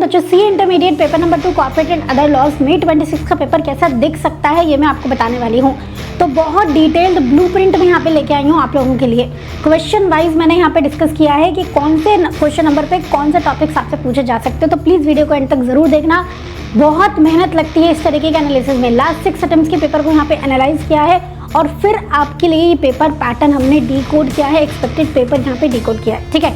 बच्चों C intermediate paper number 2 corporate and other laws में 26 का पेपर कैसा दिख सकता है ये मैं आपको बताने वाली हूँ। तो बहुत डिटेल्ड ब्लूप्रिंट में यहाँ पे लेके आई हूँ आप लोगों के लिए। क्वेश्चन वाइज मैंने यहाँ पे डिस्कस किया है कि कौन से क्वेश्चन नंबर पे कौन से टॉपिक्स आपसे पूछे जा सकते हैं। तो प्लीज़ वीडियो को एंड तक ज़रूर देखना। बहुत मेहनत लगती है इस तरीके के एनालिसिस में। लास्ट 6 अटेम्प्ट्स के पेपर को यहाँ पे एनालाइज किया है और फिर आपके लिए ये पेपर पैटर्न हमने डिकोड किया है, एक्सपेक्टेड पेपर यहाँ पे डिकोड किया है। ठीक है,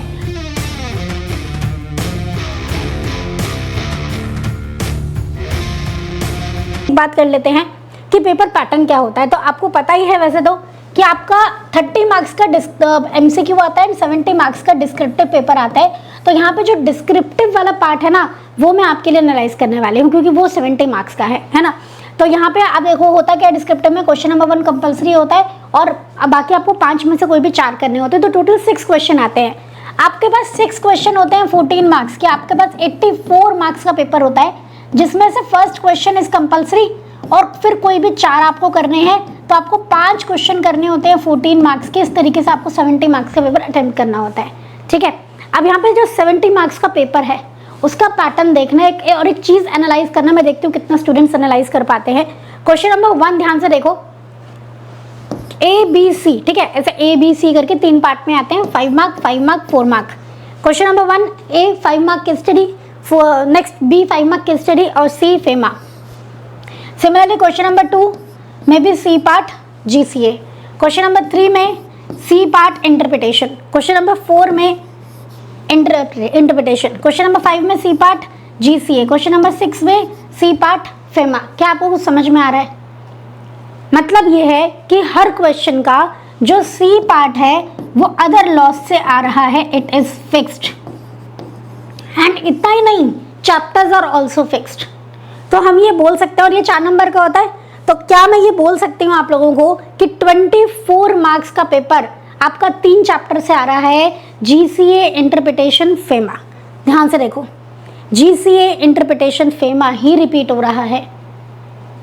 बात कर लेते हैं कि पेपर पैटर्न क्या होता है। तो आपको पता ही है वैसे तो कि आपका 30 मार्क्स का एमसीक्यू आता है एंड 70 मार्क्स का डिस्क्रिप्टिव पेपर आता है। तो यहाँ पे जो डिस्क्रिप्टिव वाला पार्ट है ना वो मैं आपके लिए एनालाइज करने वाली हूँ, क्योंकि वो 70 मार्क्स का है ना। तो यहाँ पे आप देखो होता क्या है, डिस्क्रिप्टिव में क्वेश्चन नंबर 1 कंपलसरी होता है और बाकी आपको 5 में से कोई भी 4 करने होते हैं। तो टोटल 6 क्वेश्चन आते हैं। आपके पास 6 क्वेश्चन होते हैं 14 मार्क्स के। आपके पास 84 मार्क्स का पेपर होता है, जिसमें से फर्स्ट क्वेश्चन इज कंपलसरी और फिर कोई भी 4 आपको करने हैं। तो आपको 5 क्वेश्चन करने होते हैं 14 मार्क्स के। इस तरीके से आपको 70 मार्क्स का पेपर अटेम्प्ट करना होता है। ठीक है, अब यहाँ पे जो 70 मार्क्स का पेपर है उसका पैटर्न देखना है और एक चीज एनालाइज करना। मैं देखती हूँ कितना स्टूडेंट्स एनालाइज कर पाते हैं। क्वेश्चन नंबर 1 ध्यान से देखो, ABC। ठीक है, ऐसे ABC करके 3 पार्ट में आते हैं, 5 mark 5 mark 4 mark. Question number 1 A 5 mark की स्टडी, नेक्स्ट B 5 मार्क की स्टडी और C FEMA. Similarly question number 2 में भी C part GCA। Question number 3 में C part interpretation. Question number 4 में इंटरप्रिटेशन। क्वेश्चन नंबर 5 में C part GCA। Question number 6 में C part FEMA. क्या आपको कुछ समझ में आ रहा है? मतलब ये है कि हर क्वेश्चन का जो C पार्ट है वो अदर लॉज से आ रहा है, इट इज फिक्स्ड। एंड इतना ही नहीं, चैप्टर्स आर ऑल्सो फिक्स्ड। तो हम ये बोल सकते हैं, और ये 4 नंबर का होता है, तो क्या मैं ये बोल सकती हूँ आप लोगों को कि 24 मार्क्स का पेपर आपका 3 चैप्टर से आ रहा है, GCA इंटरप्रिटेशन फेमा। ध्यान से देखो, GCA इंटरप्रिटेशन फेमा ही रिपीट हो रहा है,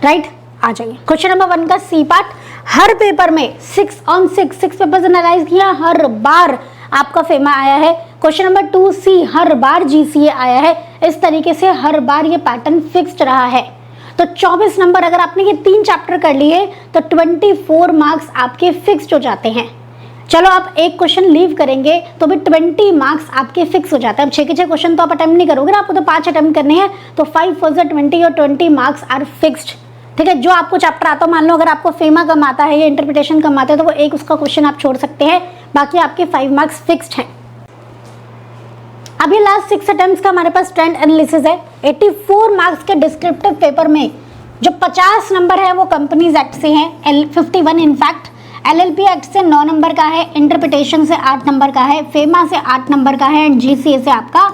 राइट? आ जाइए, क्वेश्चन नंबर 1 का C पार्ट हर पेपर में 6 on 6 पेपर्स एनालाइज किया, हर बार आपका फेमा आया है। क्वेश्चन नंबर 2 C हर बार GCA आया है। इस तरीके से हर बार ये पैटर्न फिक्स्ड रहा है। तो 24 नंबर अगर आपने ये 3 चैप्टर कर लिए तो 24 मार्क्स आपके फिक्स्ड हो जाते हैं। चलो आप एक क्वेश्चन लीव करेंगे तो भी 20 मार्क्स आपके फिक्स हो जाते हैं। अब 6 के 6 क्वेश्चन तो आप अटेम्प्ट नहीं करोगे ना, आपको तो 5 अटेम्प्ट करने हैं, तो 5 4 20 और 20 मार्क्स आर फिक्स्ड। ठीक है, जो आपको चैप्टर आता है, मान लो अगर आपको फेमा कम आता है या इंटरप्रिटेशन कम आता है तो वो एक उसका क्वेश्चन आप छोड़ सकते हैं, बाकी आपके 5 मार्क्स फिक्स्ड हैं। अभी लास्ट 6 अटेम्प्ट्स का हमारे पास ट्रेंड एनालिसिस है। 84 मार्क्स के डिस्क्रिप्टिव पेपर में जो 50 नंबर है वो कंपनीज एक्ट से है, 51 इनफैक्ट, LLP एक्ट से 9 नंबर का है, इंटरप्रिटेशन से 8 नंबर का है, फेमा से 8 नंबर का है एंड GCA से आपका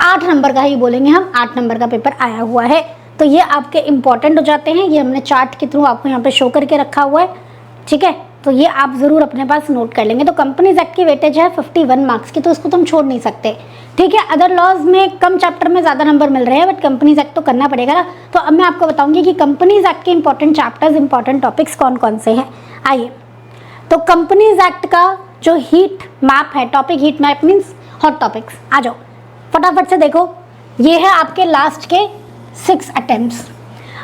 8 नंबर का ही बोलेंगे हम, 8 नंबर का पेपर आया हुआ है। तो ये आपके इंपॉर्टेंट हो जाते हैं। ये हमने चार्ट के थ्रू आपको यहाँ पे शो करके रखा हुआ है। ठीक है, तो ये आप ज़रूर अपने पास नोट कर लेंगे। तो कंपनीज एक्ट की वेटेज है 51 मार्क्स की, तो इसको तुम छोड़ नहीं सकते। ठीक है, अदर लॉज में कम चैप्टर में ज़्यादा नंबर मिल रहे हैं, बट कंपनीज एक्ट तो करना पड़ेगा ना। तो अब मैं आपको बताऊंगी कि कंपनीज एक्ट के इंपॉर्टेंट चैप्टर्स, इंपॉर्टेंट टॉपिक्स कौन कौन से हैं। आइए, तो कंपनीज एक्ट का जो हीट मैप है, topic heat map means hot topics, आ जाओ फटाफट से देखो। ये है आपके लास्ट के 6 अटेम्प्ट्स।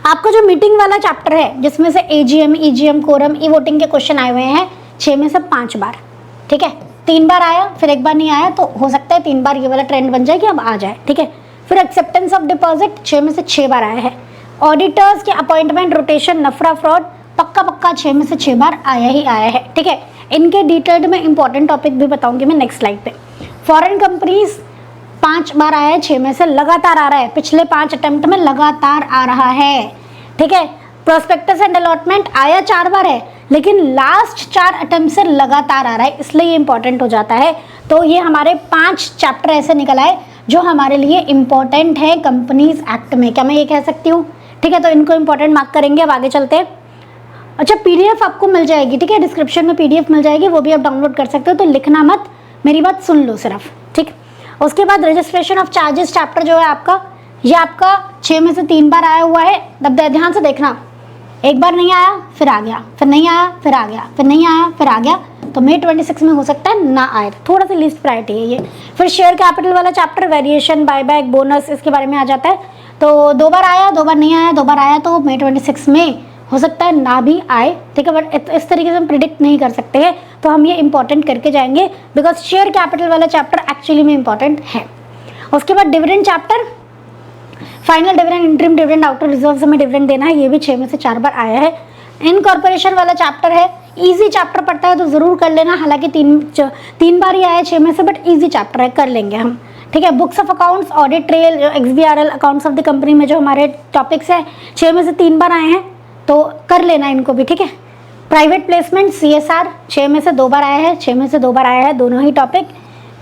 आपका जो मीटिंग वाला चैप्टर है जिसमें से AGM, EGM, quorum, e voting के क्वेश्चन आए हुए हैं 6 में से 5 बार। ठीक है, 3 बार आया फिर 1 बार नहीं आया, तो हो सकता है 3 बार ये वाला ट्रेंड बन जाए कि अब आ जाए। ठीक है, फिर एक्सेप्टेंस ऑफ डिपॉजिट 6 में से 6 बार आया है। ऑडिटर्स के अपॉइंटमेंट, रोटेशन, नफरा, फ्रॉड पक्का 6 में से 6 बार आया ही आया है। ठीक है, इनके डिटेल्ड में इंपॉर्टेंट टॉपिक भी बताऊंगी मैं नेक्स्ट स्लाइड पे। फॉरेन कंपनीज 5 बार आया है, 6 में से लगातार आ रहा है, पिछले 5 अटेम्प्ट में लगातार आ रहा है। ठीक है, प्रोस्पेक्टस एंड अलॉटमेंट आया 4 बार है, लेकिन लास्ट 4 अटेम्प्ट से लगातार आ रहा है, इसलिए ये इंपॉर्टेंट हो जाता है। तो ये हमारे 5 चैप्टर ऐसे निकल आए जो हमारे लिए इंपॉर्टेंट है कंपनीज एक्ट में। क्या मैं ये कह सकती हूँ? ठीक है, तो इनको इंपॉर्टेंट मार्क करेंगे। अब आगे चलते हैं। अच्छा, PDF आपको मिल जाएगी, ठीक है, डिस्क्रिप्शन में PDF मिल जाएगी, वो भी आप डाउनलोड कर सकते हो। तो लिखना मत, मेरी बात सुन लो सिर्फ। ठीक, उसके बाद रजिस्ट्रेशन ऑफ चार्जेस चैप्टर जो है आपका, ये आपका 6 में से 3 बार आया हुआ है। तब ध्यान से देखना, 1 बार नहीं आया फिर आ गया, फिर नहीं आया फिर आ गया, फिर नहीं आया फिर आ गया, तो मई 26 में हो सकता है ना आए, थोड़ा सा लिस्ट प्रायोरिटी है ये। फिर शेयर कैपिटल वाला चैप्टर वेरिएशन, बायबैक, बोनस, इसके बारे में आ जाता है। तो 2 बार आया, 2 बार नहीं आया, 2 बार आया तो मई 26 में हो सकता है ना भी आए, ठीक है। बट इस तरीके से हम प्रिडिक्ट नहीं कर सकते हैं, तो हम ये इंपॉर्टेंट करके जाएंगे बिकॉज शेयर कैपिटल वाला चैप्टर एक्चुअली में इंपॉर्टेंट है। उसके बाद dividend chapter, final dividend, interim dividend, outer reserve में डिविडेंड देना है, ये भी 6 में से 4 बार आया है। इनकॉर्पोरेशन वाला चैप्टर है, इजी चैप्टर पड़ता है तो जरूर कर लेना, हालांकि 3 बार ही आया 6 में से, बट इजी चैप्टर है, कर लेंगे हम, ठीक है। Books of accounts, audit trail, XBRL, accounts of the company में जो हमारे टॉपिक्स है 6 में से 3 बार आए हैं, तो कर लेना इनको भी, ठीक है। प्राइवेट प्लेसमेंट, CSR 6 में से 2 बार आया है, 6 में से 2 बार आया है, दोनों ही टॉपिक,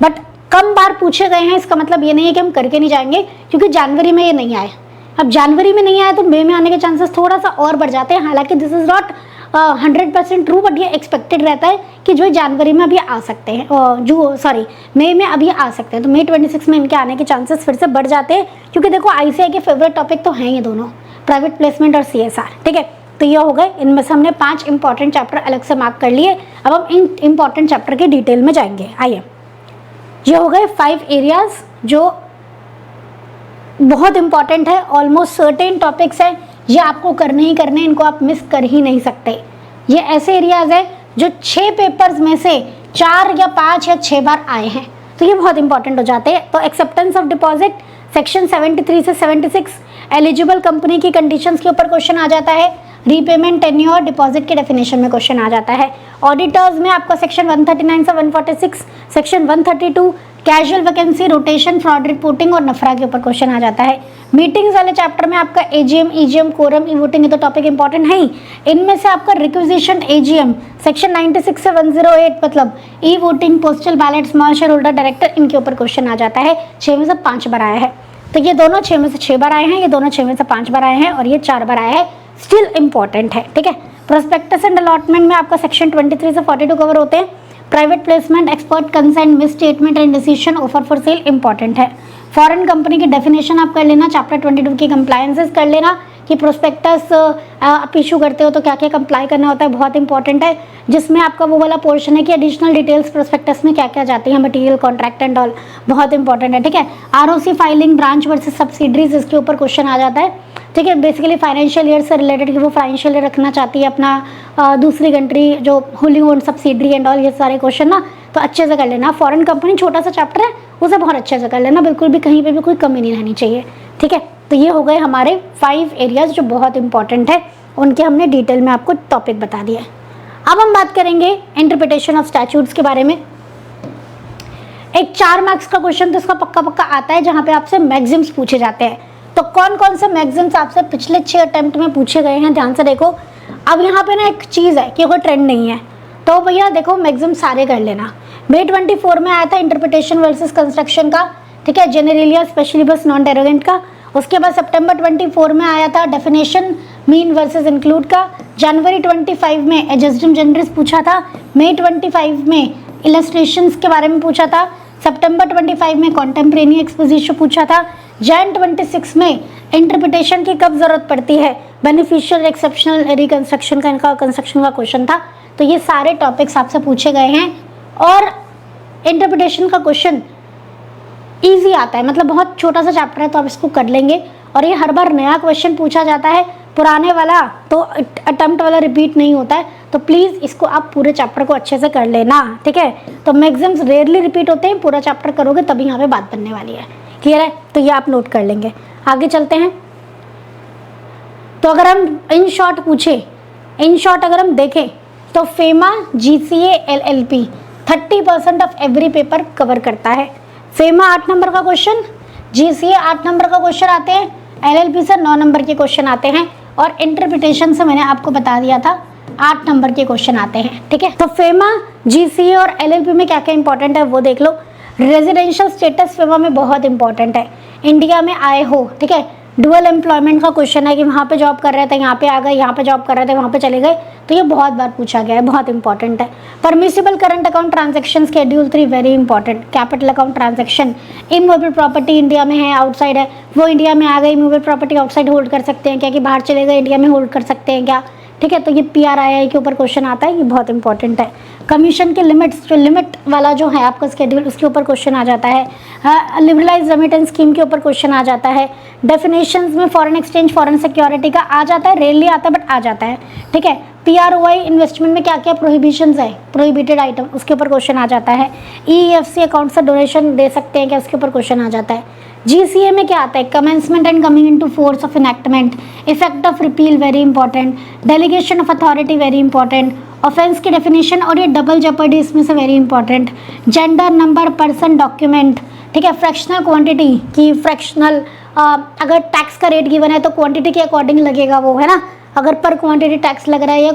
बट कम बार पूछे गए हैं। इसका मतलब ये नहीं है कि हम करके नहीं जाएंगे, क्योंकि जनवरी में ये नहीं आए। अब जनवरी में नहीं आया तो मई में आने के चांसेस थोड़ा सा और बढ़ जाते हैं, हालांकि this is not 100% true, but ये एक्सपेक्टेड रहता है कि जो जनवरी में अभी आ सकते हैं, मई में अभी आ सकते हैं, तो मई 26 में इनके आने के चांसेस फिर से बढ़ जाते हैं, क्योंकि देखो ICAI के फेवरेट टॉपिक तो हैं ये दोनों, प्राइवेट प्लेसमेंट और CSR, ठीक है। तो ये हो गए, इनमें से हमने 5 इंपॉर्टेंट चैप्टर अलग से मार्क कर लिए। अब हम इन इंपॉर्टेंट चैप्टर के डिटेल में जाएंगे। आइए, ये हो गए 5 एरियाज जो बहुत इंपॉर्टेंट है, ऑलमोस्ट सर्टेन टॉपिक्स है, ये आपको करने ही करने, इनको आप मिस कर ही नहीं सकते। ये ऐसे एरियाज है जो 6 पेपर्स में से 4 या 5 या 6 बार आए हैं, तो ये बहुत इंपॉर्टेंट हो जाते हैं। तो एक्सेप्टेंस ऑफ डिपॉजिट सेक्शन 73 से 76, एलिजिबल कंपनी की कंडीशंस के ऊपर क्वेश्चन आ जाता है। रीपेमेंट, टेन्योर, डिपॉजिट के डेफिनेशन में क्वेश्चन आ जाता है। ऑडिटर्स में आपका सेक्शन 139 से 146, section 132, casual vacancy, rotation, fraud reporting और नफरा के ऊपर क्वेश्चन आ जाता है। मीटिंग्स वाले चैप्टर में आपका AGM, EGM, quorum, e voting, ये तो टॉपिक इंपॉर्टेंट है ही। इनमें से आपका रिक्विजिशन AGM सेक्शन 96 से 108, मतलब e voting, postal ballot, small share holder, director, इनके ऊपर क्वेश्चन आ जाता है। 6 में से 5 बार आया है, तो ये दोनों 6 में से 6 बार आए हैं, ये दोनों 6 में से 5 बार आए हैं, और ये 4 बार आया है, स्टिल इंपॉर्टेंट है, ठीक है। प्रोस्पेक्टस एंड अलॉटमेंट में आपका सेक्शन 23 से 42 कवर होते हैं। Private placement, expert consent, miss statement and decision, offer for sale important है। फॉरेन कंपनी की डेफिनेशन आप कर लेना, चैप्टर 22 की कंप्लायंसेस कर लेना कि प्रोस्पेक्टस आप इशू करते हो तो क्या क्या कंप्लाई करना होता है, बहुत इंपॉर्टेंट है। जिसमें आपका वो वाला पोर्शन है कि एडिशनल डिटेल्स प्रोस्पेक्टस में क्या क्या जाती है, मटेरियल, कॉन्ट्रैक्ट एंड ऑल, बहुत इंपॉर्टेंट है, ठीक है। ROC filing, branch versus subsidiaries, इसके ऊपर क्वेश्चन आ जाता है, ठीक है। बेसिकली फाइनेंशियल ईयर से रिलेटेड कि वो फाइनेंशियल ईयर रखना चाहती है अपना दूसरी कंट्री, जो holding own subsidiary and all, ये सारे क्वेश्चन ना तो अच्छे से कर लेना। फॉरेन कंपनी छोटा सा चैप्टर है, उसे बहुत अच्छे से कर लेना, बिल्कुल भी कहीं पे भी कोई कमी नहीं रहनी चाहिए, ठीक है। तो ये हो गए हमारे 5 एरियाज जो बहुत इंपॉर्टेंट है, उनके हमने डिटेल में आपको टॉपिक बता दिया। अब हम बात करेंगे इंटरप्रिटेशन ऑफ स्टैट्यूट्स के बारे में। एक 4 मार्क्स का क्वेश्चन तो इसका पक्का पक्का आता है, जहाँ पे आपसे मैक्सिम्स पूछे जाते हैं। तो कौन कौन से मैक्सिम्स आपसे पिछले 6 अटेम्प्ट में पूछे गए हैं, ध्यान से देखो। अब यहाँ पे ना एक चीज़ है कि कोई ट्रेंड नहीं है, तो भैया देखो मैक्सिम सारे कर लेना। मई 24 में आया था इंटरप्रिटेशन वर्सेस कंस्ट्रक्शन का, ठीक है, जेनेरेलिया, स्पेशलिबस, नॉन डेरोगेंट का। उसके बाद सितंबर 24 में आया था डेफिनेशन मीन वर्सेस इंक्लूड का। जनवरी 25 में एडजस्टम जनरल्स पूछा था। मई 25 में इलस्ट्रेशंस के बारे में पूछा था। सितंबर 25 में कॉन्टेम्परेरी एक्सपोजिशन पूछा था। जैन 26 में इंटरप्रिटेशन की कब जरूरत पड़ती है, बेनिफिशियल, एक्सेप्शनल, रिकंस्ट्रक्शन का, इनका कंस्ट्रक्शन का क्वेश्चन था। तो ये सारे टॉपिक्स आपसे पूछे गए हैं, और इंटरप्रिटेशन का क्वेश्चन इजी आता है, मतलब बहुत छोटा सा चैप्टर है तो आप इसको कर लेंगे। और ये हर बार नया क्वेश्चन पूछा जाता है, पुराने वाला तो अटेम्प्ट वाला रिपीट नहीं होता है, तो प्लीज़ इसको आप पूरे चैप्टर को अच्छे से कर लेना, ठीक है। तो मैक्सिम्स रेयरली रिपीट होते हैं, पूरा चैप्टर करोगे तभी यहाँ पे बात बनने वाली है, क्लियर है। तो ये आप नोट कर लेंगे। आगे चलते हैं। तो अगर हम इन शॉर्ट पूछे, इन शॉर्ट अगर हम देखें तो FEMA, GCA, LLP 30% of every paper cover करता है। फेमा 8 नंबर का क्वेश्चन, GCA 8 नंबर का क्वेश्चन आते हैं, LLP से 9 नंबर के क्वेश्चन आते हैं, और इंटरप्रिटेशन से मैंने आपको बता दिया था 8 नंबर के क्वेश्चन आते हैं, ठीक है। तो फेमा, GCA और LLP में क्या क्या इंपॉर्टेंट है वो देख लो। रेजिडेंशियल स्टेटस फेमा में बहुत इंपॉर्टेंट है, इंडिया में आए हो, ठीक है। डुअल एम्प्लॉयमेंट का क्वेश्चन है कि वहाँ पे जॉब कर रहे थे, यहाँ पे आ गए, यहाँ पे जॉब कर रहे थे, वहाँ पे चले गए, तो ये बहुत बार पूछा गया है, बहुत इंपॉर्टेंट है। Permissible current account transaction schedule 3 very important. Capital account transaction, immovable property India में है, आउटसाइड है, वो इंडिया में आ गई, इमूवेबल प्रॉपर्टी आउटसाइड होल्ड कर सकते हैं क्या, कि बाहर चले गए इंडिया में होल्ड कर सकते हैं क्या, ठीक है। तो ये PRII के ऊपर क्वेश्चन आता है, ये बहुत इंपॉर्टेंट है। कमीशन के लिमिट्स, जो लिमिट वाला जो है आपका स्केड्यूल, उसके ऊपर क्वेश्चन आ जाता है। लिबरलाइज रेमिटेंस स्कीम के ऊपर क्वेश्चन आ जाता है। डेफिनेशंस में फॉरेन एक्सचेंज, फॉरेन सिक्योरिटी का आ जाता है, रेयरली आता है बट आ जाता है, ठीक है। PROI इन्वेस्टमेंट में क्या क्या प्रोहिबिशंस है, प्रोहिबिटेड आइटम, उसके ऊपर क्वेश्चन आ जाता है। EFC अकाउंट से डोनेशन दे सकते हैं क्या, उसके ऊपर क्वेश्चन आ जाता है। GCA में क्या आता है, commencement and coming into force of enactment, effect of repeal very important, delegation of authority very important, offence की डेफिनेशन और ये डबल जेपर्डी इसमें से very important, gender, number, person, document, ठीक है। फ्रैक्शनल क्वांटिटी की फ्रैक्शनल, अगर टैक्स का रेट गिवन है तो क्वांटिटी के अकॉर्डिंग लगेगा वो, है ना। अगर पर क्वांटिटी टैक्स लग रहा है या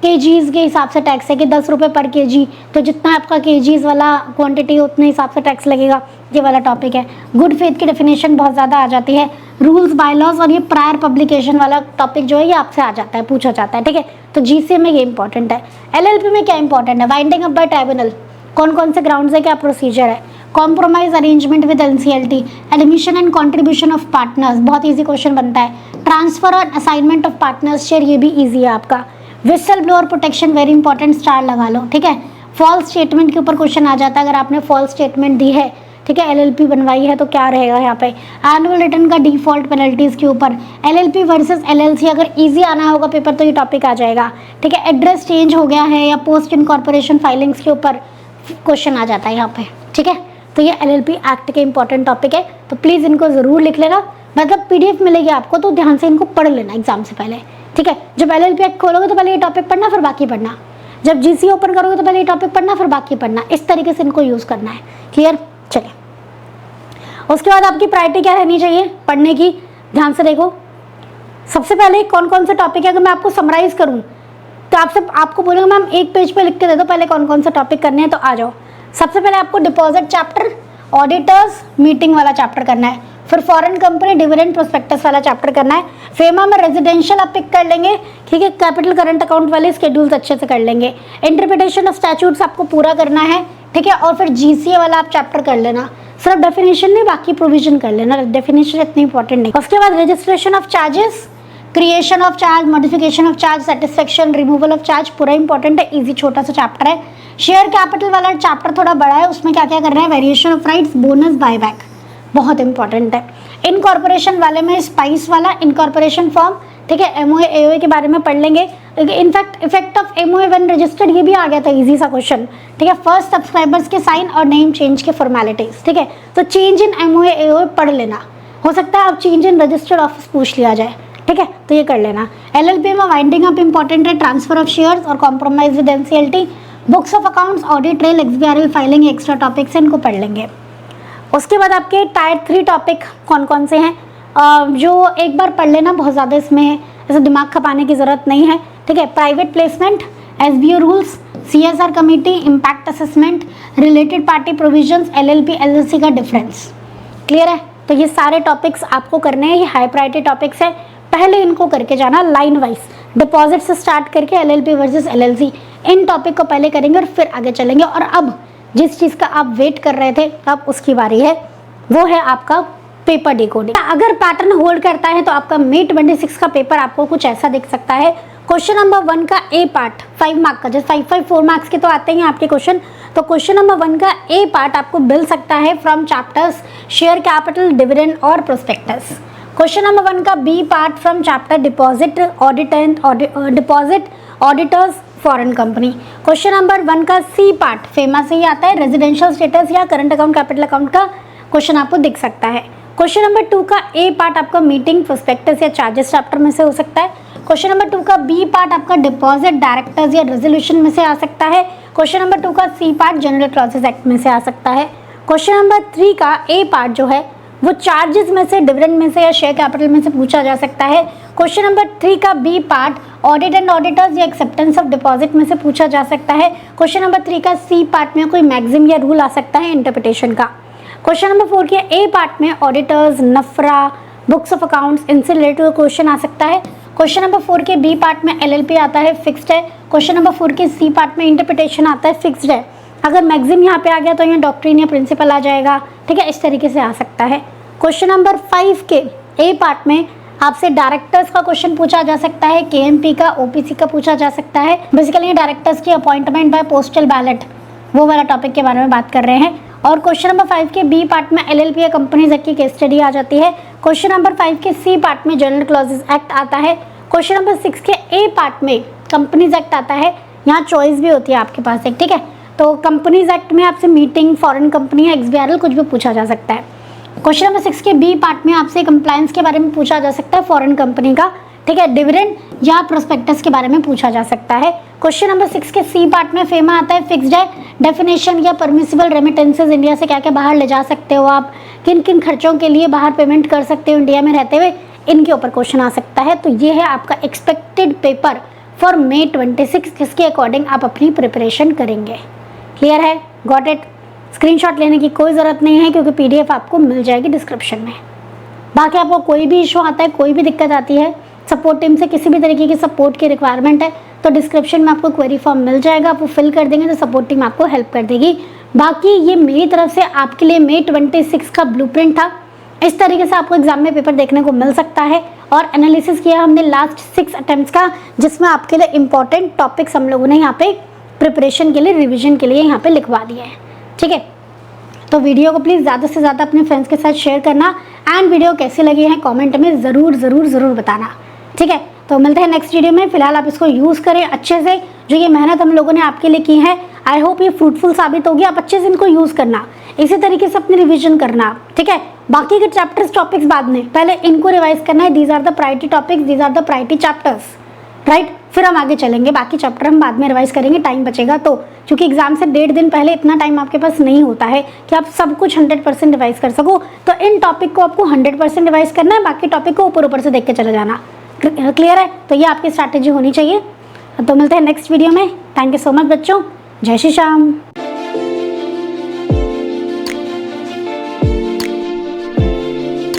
केजीज के हिसाब से टैक्स है कि 10 रुपये पर केजी, तो जितना आपका केजीज वाला क्वांटिटी उतने हिसाब से टैक्स लगेगा, ये वाला टॉपिक है। गुड फेथ की डेफिनेशन बहुत ज़्यादा आ जाती है। रूल्स, बायलॉज और ये प्रायर पब्लिकेशन वाला टॉपिक जो है ये आपसे आ जाता है, पूछा जाता है, ठीक है। तो GCA में ये इंपॉर्टेंट है। LLP में क्या इंपॉर्टेंट है, वाइंडिंग अप बाय ट्राइब्यूनल, कौन कौन से ग्राउंड्स है, क्या प्रोसीजर है। Compromise arrangement with NCLT, admission and contribution of partners, बहुत इजी क्वेश्चन बनता है। ट्रांसफर और असाइनमेंट ऑफ पार्टनर्स शेयर, ये भी इजी है आपका। Whistle blower protection very important, star लगा लो, ठीक है। फॉल्स स्टेटमेंट के ऊपर क्वेश्चन आ जाता है, अगर आपने फॉल्स स्टेटमेंट दी है, ठीक है, LLP बनवाई है तो क्या रहेगा यहाँ पे। एनुअल रिटर्न का डिफॉल्ट पेनल्टीज के ऊपर, LLP वर्सेस LLC, अगर इजी आना होगा पेपर तो ये टॉपिक आ जाएगा, ठीक है। एड्रेस चेंज हो गया है या पोस्ट इनकॉर्पोरेशन फाइलिंग्स के ऊपर क्वेश्चन आ जाता है यहाँ पे, ठीक है। तो ये LLP एक्ट के इंपॉर्टेंट टॉपिक है, तो प्लीज़ इनको ज़रूर लिख लेना। मतलब PDF मिलेगी आपको तो ध्यान से इनको पढ़ लेना एग्जाम से पहले, ठीक है। जब LLP एक्ट खोलोगे तो पहले ये टॉपिक पढ़ना, फिर बाकी पढ़ना। जब GCA ओपन करोगे तो पहले ये टॉपिक पढ़ना, फिर बाकी पढ़ना। इस तरीके से इनको यूज़ करना है, क्लियर। चलिए, उसके बाद आपकी प्रायोरिटी क्या रहनी चाहिए पढ़ने की, ध्यान से देखो। सबसे पहले कौन कौन से टॉपिक है, अगर मैं आपको समराइज करूँ तो आपको बोलूँगा मैम एक पेज पे लिख के दे दो पहले कौन कौन से टॉपिक करने हैं, तो आ जाओ। सबसे पहले आपको डिपॉजिट चैप्टर, ऑडिटर्स मीटिंग वाला चैप्टर करना है, फिर फॉरेन कंपनी डिविडेंड प्रोस्पेक्टस वाला चैप्टर करना है। फेमा में रेजिडेंशियल आप पिक कर लेंगे, ठीक है। कैपिटल करंट अकाउंट वाले स्केड्यूल्स अच्छे से कर लेंगे। इंटरप्रिटेशन ऑफ स्टैट्यूट्स आपको पूरा करना है, ठीक है। और फिर GCA वाला आप चैप्टर कर लेना, सिर्फ डेफिनेशन नहीं बाकी प्रोविजन कर लेना, डेफिनेशन इतनी इंपॉर्टेंट नहीं। उसके बाद registration of charges, creation of charge, modification of charge, satisfaction, removal of charge, पूरा इंपॉर्टेंट है, इजी छोटा सा चैप्टर है। शेयर कैपिटल वाला चैप्टर थोड़ा बड़ा है, उसमें क्या क्या करना है, variation of rights, bonus, buyback, बहुत इंपॉर्टेंट है। इनकॉर्पोरेशन वाले में स्पाइस वाला इनकॉर्पोरेशन फॉर्म, ठीक है। MOA AOA के बारे में पढ़ लेंगे। In fact effect of MOA when registered, ये भी आ गया था इजी सा क्वेश्चन, ठीक है। फर्स्ट सब्सक्राइबर्स के साइन और नेम चेंज के फॉर्मेलिटीज, ठीक है। तो चेंज इन MOA AOA पढ़ लेना, हो सकता है अब चेंज इन रजिस्टर्ड ऑफिस पूछ लिया जाए, ठीक है, तो ये कर लेना। LLP में वाइंडिंग अप इंपॉर्टेंट है, ट्रांसफर ऑफ शेयर्स और compromise with NCLT, books of accounts, audit trail, XBRL filing, extra topics हैं, इनको पढ़ लेंगे। उसके बाद आपके टायर 3 टॉपिक कौन कौन से हैं, जो एक बार पढ़ लेना, बहुत ज़्यादा इसमें ऐसे दिमाग खपाने की ज़रूरत नहीं है, ठीक है। Private placement, SBO rules, CSR committee, impact assessment, related party provisions, LLP LLC का डिफरेंस, क्लियर है। तो ये सारे टॉपिक्स आपको करने हैं, ये हाई प्रायोरिटी टॉपिक्स है, पहले इनको करके जाना लाइन वाइज, डिपॉजिट से स्टार्ट करके LLP वर्सेस LLC, इन टॉपिक को पहले करेंगे और फिर आगे चलेंगे। और अब जिस चीज़ का आप वेट कर रहे थे अब उसकी बारी है, वो है आपका पेपर डिकोडिंग। अगर पैटर्न होल्ड करता है तो आपका May 26 का पेपर आपको कुछ ऐसा दिख सकता है। क्वेश्चन नंबर 1 का A पार्ट 5 मार्क का, जैसे 5 4 मार्क्स के तो आते हैं आपके क्वेश्चन, तो क्वेश्चन नंबर 1 का A पार्ट आपको मिल सकता है from chapters share capital, dividend और प्रोस्पेक्टस। क्वेश्चन नंबर 1 का B part from chapter deposit, audit and deposit, auditors, foreign company. Question number 1 का C पार्ट फेमा से ही आता है, रेजिडेंशियल स्टेटस या करंट अकाउंट, कैपिटल अकाउंट का क्वेश्चन आपको दिख सकता है। क्वेश्चन नंबर 2 का A पार्ट आपका मीटिंग, प्रोस्पेक्टस या चार्जेस चैप्टर में से हो सकता है। क्वेश्चन नंबर 2 का B पार्ट आपका डिपॉजिट, डायरेक्टर्स या रेजोल्यूशन में से आ सकता है। क्वेश्चन नंबर 2 का C part general clauses act में से आ सकता है। क्वेश्चन नंबर 3 का A पार्ट जो है वो चार्जेस में से, डिविडेंड में से या शेयर कैपिटल में से पूछा जा सकता है। क्वेश्चन नंबर 3 का B part audit and auditors या एक्सेप्टेंस ऑफ डिपॉजिट में से पूछा जा सकता है। क्वेश्चन नंबर 3 का C पार्ट में कोई मैक्सिम या रूल आ सकता है इंटरप्रिटेशन का। क्वेश्चन नंबर 4 के A पार्ट में ऑडिटर्स, नफरा, बुक्स ऑफ अकाउंट्स, इनसे रिलेटेड क्वेश्चन आ सकता है। क्वेश्चन नंबर 4 के B पार्ट में LLP आता है, फिक्स्ड है। क्वेश्चन नंबर 4 के C पार्ट में इंटरप्रिटेशन आता है, फिक्स्ड है। अगर मैक्सिम यहाँ पे आ गया तो यहाँ डॉक्ट्रिन या प्रिंसिपल आ जाएगा, ठीक है, इस तरीके से आ सकता है। क्वेश्चन नंबर 5 के A पार्ट में आपसे डायरेक्टर्स का क्वेश्चन पूछा जा सकता है, केएमपी का, ओपीसी का पूछा जा सकता है। बेसिकली डायरेक्टर्स की अपॉइंटमेंट बाय पोस्टल बैलेट, वो वाला टॉपिक के बारे में बात कर रहे हैं। और क्वेश्चन नंबर 5 के बी पार्ट में एलएलपी या कंपनीज एक्ट की केस स्टडी आ जाती है। क्वेश्चन नंबर 5 के सी पार्ट में जनरल क्लॉजेस एक्ट आता है। क्वेश्चन नंबर 6 के ए पार्ट में कंपनीज एक्ट आता है। यहाँ चॉइस भी होती है आपके पास एक, ठीक है। तो कंपनीज एक्ट में आपसे मीटिंग, फॉरेन कंपनी या एक्सबीआरएल कुछ भी पूछा जा सकता है। क्वेश्चन नंबर 6 के बी पार्ट में आपसे कंप्लायंस के बारे में पूछा जा सकता है, फॉरेन कंपनी का, ठीक है। डिविडेंड या प्रोस्पेक्टस के बारे में पूछा जा सकता है। क्वेश्चन नंबर 6 के सी पार्ट में फेमा आता है, फिक्स्ड है, डेफिनेशन या परमिसिबल रेमिटेंसेज, इंडिया से क्या क्या बाहर ले जा सकते हो आप, किन किन खर्चों के लिए बाहर पेमेंट कर सकते हो इंडिया में रहते हुए, इनके ऊपर क्वेश्चन आ सकता है। तो ये है आपका एक्सपेक्टेड पेपर फॉर May 26, जिसके अकॉर्डिंग आप अपनी प्रिपरेशन करेंगे। क्लियर है? Got it? स्क्रीनशॉट लेने की कोई ज़रूरत नहीं है क्योंकि PDF आपको मिल जाएगी डिस्क्रिप्शन में। बाकी आपको कोई भी इशू आता है, कोई भी दिक्कत आती है, सपोर्ट टीम से किसी भी तरीके की सपोर्ट की रिक्वायरमेंट है तो डिस्क्रिप्शन में आपको क्वेरी फॉर्म मिल जाएगा, आप वो फिल कर देंगे तो सपोर्ट टीम आपको हेल्प कर देगी। बाकी ये मेरी तरफ से आपके लिए May 26 का ब्लूप्रिंट था। इस तरीके से आपको एग्जाम में पेपर देखने को मिल सकता है और एनालिसिस किया हमने लास्ट 6 अटेम्प्ट्स का, जिसमें आपके लिए इंपॉर्टेंट टॉपिक्स हम लोगों ने यहाँ पे प्रिपरेशन के लिए, रिविजन के लिए यहाँ पे लिखवा दिए हैं, ठीक है। तो वीडियो को प्लीज़ ज़्यादा से ज़्यादा अपने फ्रेंड्स के साथ शेयर करना एंड वीडियो कैसी लगी है कमेंट में ज़रूर बताना, ठीक है। तो मिलते हैं नेक्स्ट वीडियो में। फिलहाल आप इसको यूज़ करें अच्छे से, जो ये मेहनत हम लोगों ने आपके लिए की है, आई होप ये फ्रूटफुल साबित होगी। आप अच्छे से इनको यूज़ करना, इसी तरीके से अपनी रिविजन करना, ठीक है। बाकी के चैप्टर्स टॉपिक्स बाद में, पहले इनको रिवाइज करना है। These are the priority topics, these are the priority chapters, right. फिर हम आगे चलेंगे, बाकी चैप्टर हम बाद में रिवाइज करेंगे, टाइम बचेगा तो, क्योंकि एग्जाम से 1.5 दिन पहले इतना टाइम आपके पास नहीं होता है कि आप सब कुछ 100% रिवाइज कर सको। तो इन टॉपिक को आपको 100% रिवाइज करना है, बाकी टॉपिक को ऊपर से देख के चले जाना। क्लियर है? तो ये आपकी स्ट्रैटेजी होनी चाहिए। तो मिलते हैं नेक्स्ट वीडियो में। थैंक यू सो मच बच्चों। जय श्री श्याम।